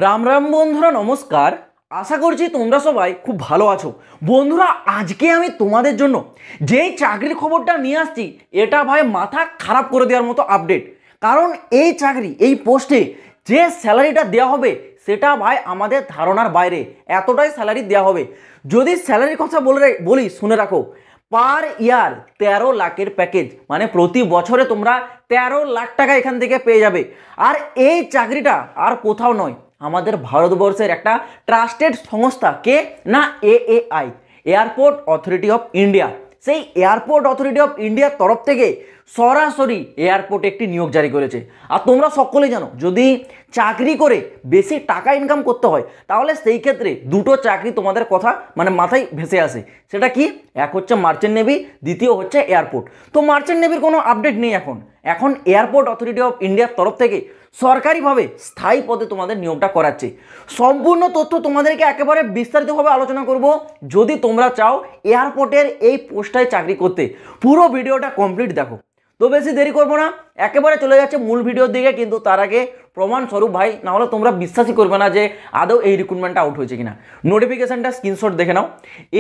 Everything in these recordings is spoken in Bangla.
রাম রাম বন্ধুরা, নমস্কার। আশা করছি তোমরা সবাই খুব ভালো আছো। বন্ধুরা, আজকে আমি তোমাদের জন্য যেই চাকরির খবরটা নিয়ে আসছি, এটা ভাই মাথা খারাপ করে দেওয়ার মতো আপডেট। কারণ এই চাকরি, এই পোস্টে যে স্যালারিটা দেওয়া হবে সেটা ভাই আমাদের ধারণার বাইরে। এতটাই স্যালারি দেওয়া হবে। যদি স্যালারির কথা বলি শুনে রাখো, পার ইয়ার 13 লাখের প্যাকেজ, মানে প্রতি বছরে তোমরা 13 লাখ টাকা এখান থেকে পেয়ে যাবে। আর এই চাকরিটা আর কোথাও নয়, আমাদের ভারতবর্ষের একটা ট্রাস্টেড সংস্থা, কে না AAI, airport authority of India. সেই এয়ারপোর্ট অথরিটি অফ ইন্ডিয়ার তরফ থেকে সরাসরি এয়ারপোর্টে একটি নিয়োগ জারি করেছে। আর তোমরা সকলেই জানো, যদি চাকরি করে বেশি টাকা ইনকাম করতে হয় তাহলে সেই ক্ষেত্রে দুটো চাকরি তোমাদের কথা মানে মাথায় ভেসে আসে। সেটা কি? এক হচ্ছে মার্চেন্ট নেভি, দ্বিতীয় হচ্ছে এয়ারপোর্ট। তো মার্চেন্ট নেভির কোনো আপডেট নেই এখন এয়ারপোর্ট অথরিটি অফ ইন্ডিয়ার তরফ থেকে সরকারিভাবে স্থায়ী পদে তোমাদের নিয়োগটা করাচ্ছে। সম্পূর্ণ তথ্য তোমাদেরকে একেবারে বিস্তারিতভাবে আলোচনা করব। যদি তোমরা চাও এয়ারপোর্টের এই পোস্টটায় চাকরি করতে, পুরো ভিডিওটা কমপ্লিট দেখো। তো বেশি দেরি করবো না, একেবারে চলে যাচ্ছে মূল ভিডিওর দিকে। কিন্তু তার আগে প্রমাণস্বরূপ ভাই, না হলে তোমরা বিশ্বাসই করবে না যে আদৌ এই রিক্রুটমেন্টটা আউট হয়েছে কিনা। নোটিফিকেশনটা স্ক্রিনশট দেখে নাও।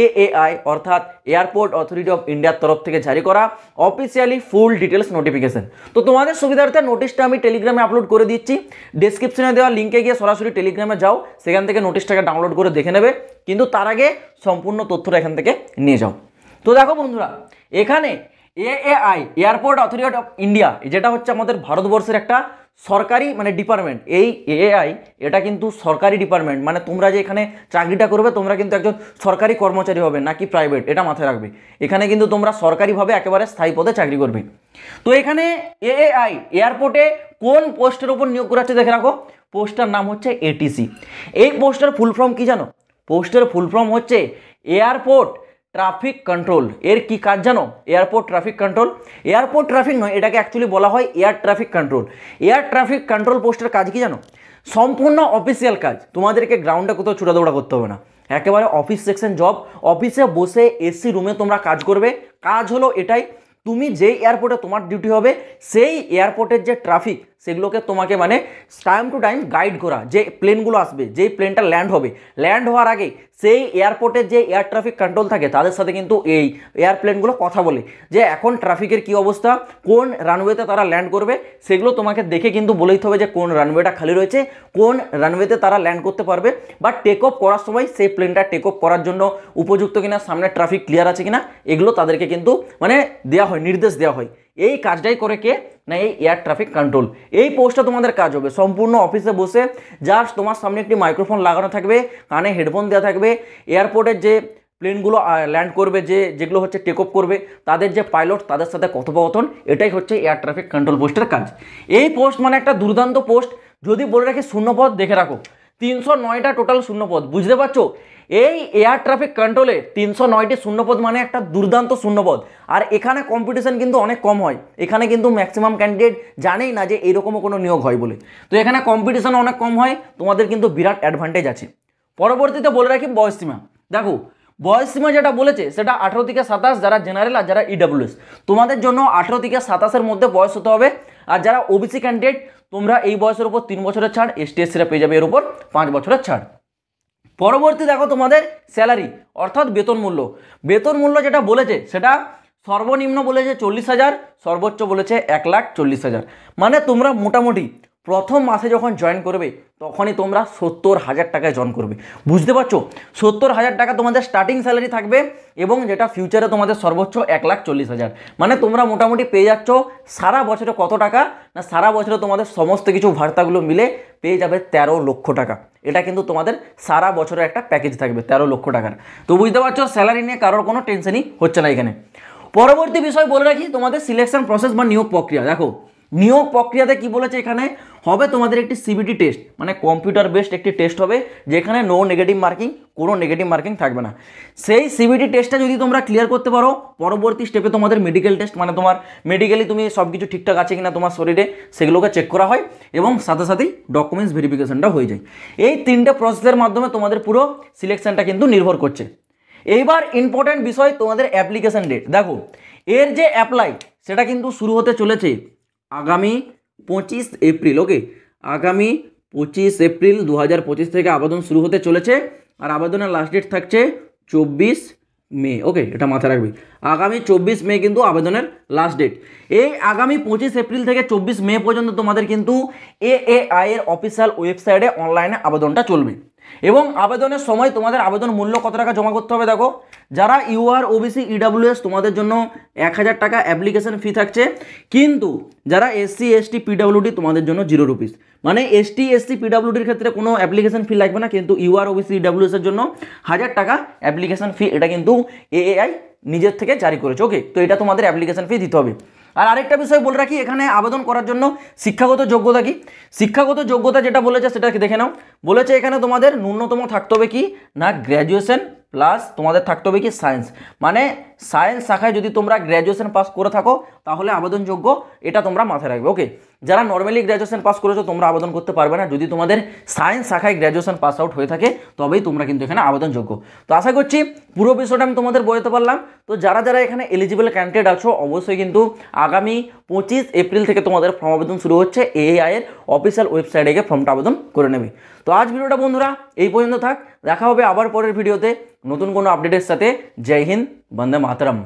এএআই অর্থাৎ এয়ারপোর্ট অথরিটি অফ ইন্ডিয়ার তরফ থেকে জারি করা অফিসিয়ালি ফুল ডিটেলস নোটিফিকেশন। তো তোমাদের সুবিধার্থে নোটিশটা আমি টেলিগ্রামে আপলোড করে দিচ্ছি। ডেসক্রিপশনে দেওয়া লিঙ্কে গিয়ে সরাসরি টেলিগ্রামে যাও, সেখান থেকে নোটিশটাকে ডাউনলোড করে দেখে নেবে। কিন্তু তার আগে সম্পূর্ণ তথ্যটা এখান থেকে নিয়ে যাও। তো দেখো বন্ধুরা, এখানে AAI airport authority of India, যেটা হচ্ছে আমাদের ভারতবর্ষের একটা সরকারি মানে ডিপার্টমেন্ট। এই এএআই এটা কিন্তু সরকারি ডিপার্টমেন্ট, মানে তোমরা যে এখানে চাকরিটা করবে তোমরা কিন্তু একজন সরকারি কর্মচারী হবে, নাকি প্রাইভেট, এটা মাথায় রাখবে। এখানে কিন্তু তোমরা সরকারিভাবে একেবারে স্থায়ী পদে চাকরি করবে। তো এখানে এএআই এয়ারপোর্টে কোন পোস্টের উপর নিয়োগ করাচ্ছে দেখে রাখো। পোস্টটার নাম হচ্ছে এটিসি। এই পোস্টের ফুল ফর্ম কি জানো? পোস্টের ফুল ফর্ম হচ্ছে এয়ারপোর্ট ট্রাফিক কন্ট্রোল। এর কি কাজ জানো? Airport traffic control. Airport traffic নয়, এটাকে অ্যাকচুয়ালি বলা হয় air traffic control. Air traffic control পোস্টের কাজ কি জানো? সম্পূর্ণ অফিসিয়াল কাজ। তোমাদেরকে গ্রাউন্ডে কোথাও ছোটাদৌড়া করতে হবে না, একেবারে অফিস সেকশন জব। অফিসে বসে এসি রুমে তোমরা কাজ করবে। কাজ হলো এটাই, তুমি যেই এয়ারপোর্টে তোমার ডিউটি হবে সেই এয়ারপোর্টের যে ট্রাফিক সেগুলোকে তোমাকে মানে টাইম টু টাইম গাইড করা। যে প্লেনগুলো আসবে, যেই প্লেনটা ল্যান্ড হবে, ল্যান্ড হওয়ার আগে সেই এয়ারপোর্টের যে এয়ার ট্রাফিক কন্ট্রোল থাকে তাদের সাথে কিন্তু এই এয়ারপ্লেনগুলো কথা বলে যে এখন ট্রাফিকের কি অবস্থা, কোন রানওয়েতে তারা ল্যান্ড করবে, সেগুলো তোমাকে দেখে কিন্তু বলে দিতে হবে যে কোন রানওয়েটা খালি রয়েছে, কোন রানওয়েতে তারা ল্যান্ড করতে পারবে, বা টেক অফ করার সময় সেই প্লেনটা টেক অফ করার জন্য উপযুক্ত কিনা, সামনে ট্রাফিক ক্লিয়ার আছে কিনা, এগুলো তাদেরকে কিন্তু মানে দেওয়া হয়, নির্দেশ দেওয়া হয়। এই কাজটাই করে কে না এই এয়ার ট্রাফিক কন্ট্রোল। এই পোস্টটা তোমাদের কাজ হবে সম্পূর্ণ অফিসে বসে। জাস্ট তোমার সামনে একটি মাইক্রোফোন লাগানো থাকবে, কানে হেডফোন দেওয়া থাকবে। এয়ারপোর্টের যে প্লেনগুলো ল্যান্ড করবে, যেগুলো হচ্ছে টেক অফ করবে, তাদের যে পাইলট তাদের সাথে কথোপকথন, এটাই হচ্ছে এয়ার ট্রাফিক কন্ট্রোল পোস্টের কাজ। এই পোস্ট মানে একটা দুর্দান্ত পোস্ট। যদি বলে রাখি শূন্যপদ দেখে রাখো, 309টা টোটাল শূন্যপদ। বুঝতে পারছো? এই এয়ার ট্রাফিক কন্ট্রোলে 309টি শূন্যপদ মানে একটা দুর্দান্ত শূন্যপদ। আর এখানে কম্পিটিশন কিন্তু অনেক কম হয়। এখানে কিন্তু ম্যাক্সিমাম ক্যান্ডিডেট জানেই না যে এরকমও কোনো নিয়োগ হয় বলে। তো এখানে কম্পিটিশন অনেক কম হয়, তোমাদের কিন্তু বিরাট অ্যাডভান্টেজ আছে। পরবর্তীতে বলে রাখি বয়সসীমা। দেখো, বয়সসীমা যেটা বলেছে সেটা 18 থেকে 27, যারা জেনারেল আর যারা ইডাব্লিউএস, তোমাদের জন্য 18 থেকে 27-এর মধ্যে বয়স হতে হবে। আর যারা ওবিসি ক্যান্ডিডেট, তোমরা এই বয়সের উপর 3 বছরের ছাড়, এসটি এসসিরা পেয়ে যাবে এর উপর 5 বছরের ছাড়। পরবর্তী দেখো তোমাদের স্যালারি অর্থাৎ বেতন মূল্য। বেতন মূল্য যেটা বলেছে সেটা সর্বনিম্ন বলেছে 40,000, সর্বোচ্চ বলেছে 1,40,000। মানে তোমরা মোটামুটি প্রথম মাসে যখন জয়েন করবে তখনই তোমরা 70,000 টাকায় জয়েন করবে। বুঝতে পারছো? 70,000 টাকা তোমাদের স্টার্টিং স্যালারি থাকবে, এবং যেটা ফিউচারে তোমাদের সর্বোচ্চ 1,40,000। মানে তোমরা মোটামুটি পেয়ে যাচ্ছ সারা বছরে কত টাকা না, সারা বছরে তোমাদের সমস্ত কিছু ভার্তাগুলো মিলে পেয়ে যাবে 13 লক্ষ টাকা। এটা কিন্তু তোমাদের সারা বছরের একটা প্যাকেজ থাকবে 13 লক্ষ টাকার। তো বুঝতে পারছো, স্যালারি নিয়ে কারোর কোনো টেনশনই হচ্ছে না এখানে। পরবর্তী বিষয় বলে রাখি তোমাদের সিলেকশন প্রসেস বা নিয়োগ প্রক্রিয়া। দেখো, নিয়োগ প্রক্রিয়াতে কি বলেছে, এখানে হবে তোমাদের একটি সিবিটি টেস্ট, মানে কম্পিউটার বেসড একটি টেস্ট হবে, যেখানে নো নেগেটিভ মার্কিং, কোনো নেগেটিভ মার্কিং থাকবে না। সেই সিবিটি টেস্টটা যদি তোমরা ক্লিয়ার করতে পারো, পরবর্তী স্টেপে তোমাদের মেডিকেল টেস্ট, মানে তোমার মেডিকেলি তুমি সব কিছু ঠিকঠাক আছে কিনা তোমার শরীরে, সেগুলোকে চেক করা হয়, এবং সাথে সাথেই ডকুমেন্টস ভেরিফিকেশনটা হয়ে যায়। এই 3টে প্রসেসের মাধ্যমে তোমাদের পুরো সিলেকশনটা কিন্তু নির্ভর করছে। এইবার ইম্পর্টেন্ট বিষয় তোমাদের অ্যাপ্লিকেশন ডেট। দেখো, এর যে অ্যাপ্লাই সেটা কিন্তু শুরু হতে চলেছে আগামী 25 এপ্রিল। ওকে, আগামী 25 এপ্রিল 2025 থেকে আবেদন শুরু হতে চলেছে, আর আবেদনের লাস্ট ডেট থাকছে 24 মে। ওকে, এটা মাথায় রাখবি, আগামী 24 মে কিন্তু আবেদনের লাস্ট ডেট। এই আগামী 25 এপ্রিল থেকে 24 মে পর্যন্ত তোমাদের কিন্তু এএআই এর অফিসিয়াল ওয়েবসাইটে অনলাইনে আবেদনটা চলবে। এবং আবেদনের সময় তোমাদের আবেদন মূল্য কত টাকা জমা করতে হবে দেখো, যারা ইউআর ওবিসি ইডাব্লিউএস তোমাদের জন্য 1000 টাকা অ্যাপ্লিকেশন ফি থাকছে, কিন্তু যারা এসসি এসটি পিডাব্লিউডি তোমাদের জন্য 0 রুপিস। মানে এসটি এসসি পিডাব্লিউডির ক্ষেত্রে কোনো অ্যাপ্লিকেশন ফি লাগবে না, কিন্তু ইউআর ওবিসি ইডাব্লিউএস এর জন্য 1000 টাকা অ্যাপ্লিকেশন ফি, এটা কিন্তু এএআই নিজের থেকে জারি করেছে। ওকে, তো এটা তোমাদের অ্যাপ্লিকেশন ফি দিতে হবে। আর আরেকটা বিষয় বলে রাখি, এখানে আবেদন করার জন্য শিক্ষাগত যোগ্যতা কি, শিক্ষাগত যোগ্যতা যেটা বলেছে সেটা দেখে নাও। বলেছে এখানে তোমাদের ন্যূনতম থাকতে হবে কি না গ্র্যাজুয়েশন প্লাস তোমাদের থাকতে হবে কি সায়েন্স। মানে সায়েন্স শাখায় যদি তোমরা গ্র্যাজুয়েশন পাস করে থাকো তাহলে আবেদনযোগ্য, এটা তোমরা মাথায় রাখবে। ওকে, যারা নর্মালি গ্র্যাজুয়েশন পাস করেছো তোমরা আবেদন করতে পারবে না, যদি তোমাদের সায়েন্স শাখায় গ্র্যাজুয়েশন পাস আউট হয়ে থাকে তবেই তোমরা কিন্তু এখানে আবেদনযোগ্য। তো আশা করছি পুরো বিষয়টা আমি তোমাদের বোঝাতে পারলাম। তো যারা যারা এখানে এলিজিবল ক্যান্ডিডেট আছো অবশ্যই কিন্তু আগামী 25 এপ্রিল থেকে তোমাদের ফর্ম আবেদন শুরু হচ্ছে, এআই এর অফিসিয়াল ওয়েবসাইটে গিয়ে ফর্মটা আবেদন করে নেবে। তো আজ ভিডিওটা বন্ধুরা এই পর্যন্ত থাক, দেখা হবে আবার পরের ভিডিওতে নতুন কোনো আপডেটের সাথে। জয় হিন্দ, বন্দে মাতরম।